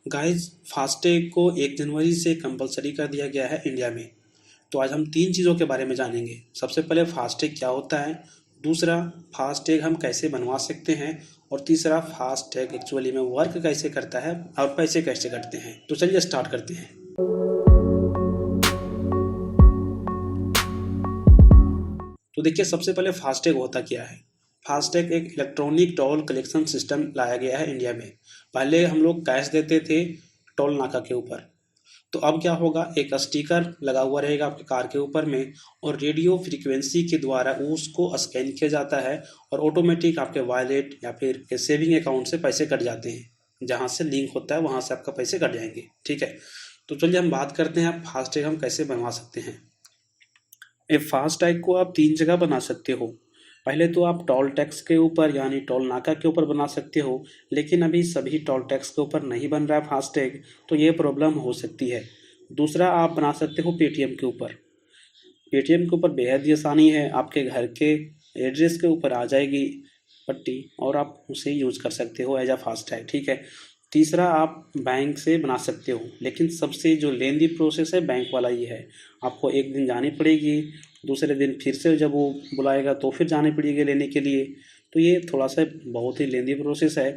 Guys, FASTag को 1 जनवरी से compulsory कर दिया गया है इंडिया में। तो आज हम 3 चीज़ों के बारे में जानेंगे। सबसे पहले फास्टैग क्या होता है, दूसरा फास्टैग हम कैसे बनवा सकते हैं और तीसरा फास्टैग एक्चुअली में वर्क कैसे करता है और पैसे कैसे कटते हैं। तो चलिए स्टार्ट करते हैं। तो देखिए, सबसे पहले फास्टैग होता क्या है। फास्टैग एक इलेक्ट्रॉनिक टोल कलेक्शन सिस्टम लाया गया है इंडिया में। पहले हम लोग कैश देते थे टोल नाका के ऊपर, तो अब क्या होगा, एक स्टिकर लगा हुआ रहेगा आपके कार के ऊपर में और रेडियो फ्रीक्वेंसी के द्वारा उसको स्कैन किया जाता है और ऑटोमेटिक आपके वॉलेट या फिर सेविंग अकाउंट से पैसे कट जाते हैं। जहाँ से लिंक होता है वहाँ से आपका पैसे कट जाएंगे। ठीक है, तो चलिए हम बात करते हैं फास्टैग हम कैसे बनवा सकते हैं। फास्टैग को आप 3 जगह बना सकते हो। पहले तो आप टोल टैक्स के ऊपर यानी टोल नाका के ऊपर बना सकते हो, लेकिन अभी सभी टोल टैक्स के ऊपर नहीं बन रहा है फास्टैग, तो ये प्रॉब्लम हो सकती है। दूसरा आप बना सकते हो पेटीएम के ऊपर। पेटीएम के ऊपर बेहद ही आसानी है, आपके घर के एड्रेस के ऊपर आ जाएगी पट्टी और आप उसे यूज़ कर सकते हो एज अ फास्टैग। ठीक है, तीसरा आप बैंक से बना सकते हो, लेकिन सबसे जो लेंदी प्रोसेस है बैंक वाला ही है। आपको एक दिन जानी पड़ेगी, दूसरे दिन फिर से जब वो बुलाएगा तो फिर जानी पड़ेगी लेने के लिए। तो ये थोड़ा सा बहुत ही लेंदी प्रोसेस है।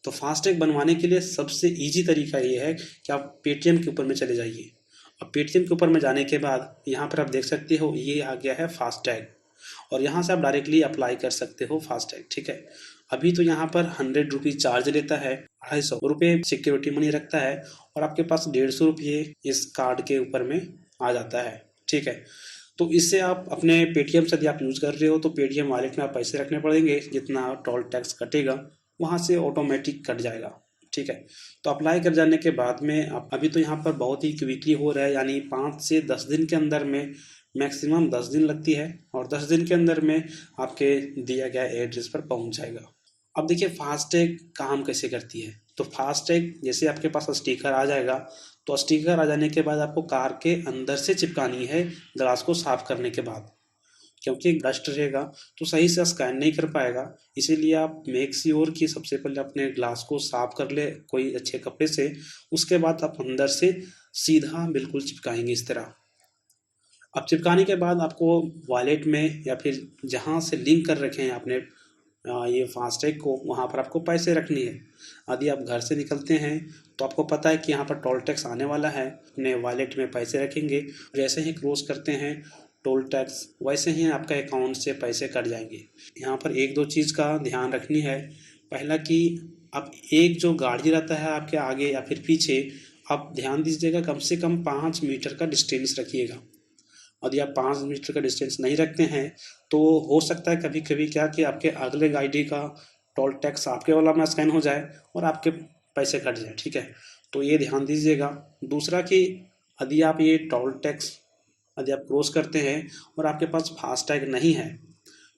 तो फास्टैग बनवाने के लिए सबसे इजी तरीका ये है कि आप पेटीएम के ऊपर में चले जाइए। अब पेटीएम के ऊपर में जाने के बाद यहाँ पर आप देख सकते हो ये आ गया है फास्टैग और यहाँ से आप डायरेक्टली अप्लाई कर सकते हो फास्टैग। ठीक है, अभी तो यहाँ पर 100 रुपीज़ चार्ज लेता है, 250 रुपये सिक्योरिटी मनी रखता है और आपके पास 150 रुपये इस कार्ड के ऊपर में आ जाता है। ठीक है, तो इससे आप अपने पेटीएम से यदि आप यूज़ कर रहे हो तो पेटीएम वॉलेट में आप पैसे रखने पड़ेंगे, जितना टोल टैक्स कटेगा वहाँ से ऑटोमेटिक कट जाएगा। ठीक है, तो अप्लाई कर जाने के बाद में आप अभी तो यहाँ पर बहुत ही क्विकली हो रहा है, यानी 5 से 10 दिन के अंदर में, मैक्सिमम 10 दिन लगती है और 10 दिन के अंदर में आपके दिया गया एड्रेस पर पहुँच जाएगा। अब देखिए फास्टैग काम कैसे करती है। तो फास्टैग जैसे आपके पास स्टिकर आ जाएगा, तो स्टिकर आ जाने के बाद आपको कार के अंदर से चिपकानी है ग्लास को साफ करने के बाद, क्योंकि डस्ट रहेगा तो सही से स्कैन नहीं कर पाएगा। इसीलिए आप मेक श्योर कि सबसे पहले अपने ग्लास को साफ कर ले कोई अच्छे कपड़े से, उसके बाद आप अंदर से सीधा बिल्कुल चिपकाएंगे इस तरह। अब चिपकाने के बाद आपको वॉलेट में या फिर जहाँ से लिंक कर रखे हैं आपने ये फास्टैग को, वहाँ पर आपको पैसे रखनी है। यदि आप घर से निकलते हैं तो आपको पता है कि यहाँ पर टोल टैक्स आने वाला है, अपने वॉलेट में पैसे रखेंगे, जैसे ही क्रॉस करते हैं टोल टैक्स वैसे ही आपका अकाउंट से पैसे कट जाएंगे। यहाँ पर 1-2 चीज़ का ध्यान रखनी है। पहला कि आप एक जो गाड़ी रहता है आपके आगे या फिर पीछे, आप ध्यान दीजिएगा कम से कम 5 मीटर का डिस्टेंस रखिएगा। यदि आप 5 मीटर का डिस्टेंस नहीं रखते हैं तो हो सकता है कभी कभी क्या कि आपके अगले गाड़ी का टोल टैक्स आपके वाला में स्कैन हो जाए और आपके पैसे कट जाए। ठीक है, तो ये ध्यान दीजिएगा। दूसरा कि यदि आप ये टोल टैक्स यदि आप क्रॉस करते हैं और आपके पास फास्टैग नहीं है,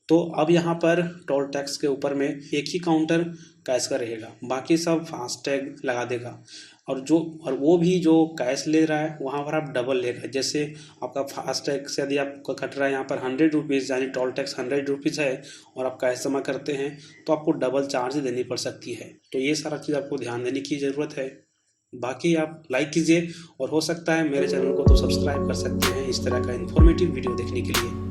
तो अब यहाँ पर टोल टैक्स के ऊपर में एक ही काउंटर कैश का रहेगा, बाकी सब फास्टैग लगा देगा। और वो भी जो कैश ले रहा है वहाँ पर आप डबल लेगा। जैसे आपका फास्टैग से यदि आपका कट रहा है यहाँ पर 100 रुपीज़, यानी टोल टैक्स 100 रुपीज़ है और आप कैश जमा करते हैं तो आपको डबल चार्ज देनी पड़ सकती है। तो ये सारा चीज़ आपको ध्यान देने की ज़रूरत है। बाकी आप लाइक कीजिए और हो सकता है मेरे चैनल को तो सब्सक्राइब कर सकते हैं इस तरह का इन्फॉर्मेटिव वीडियो देखने के लिए।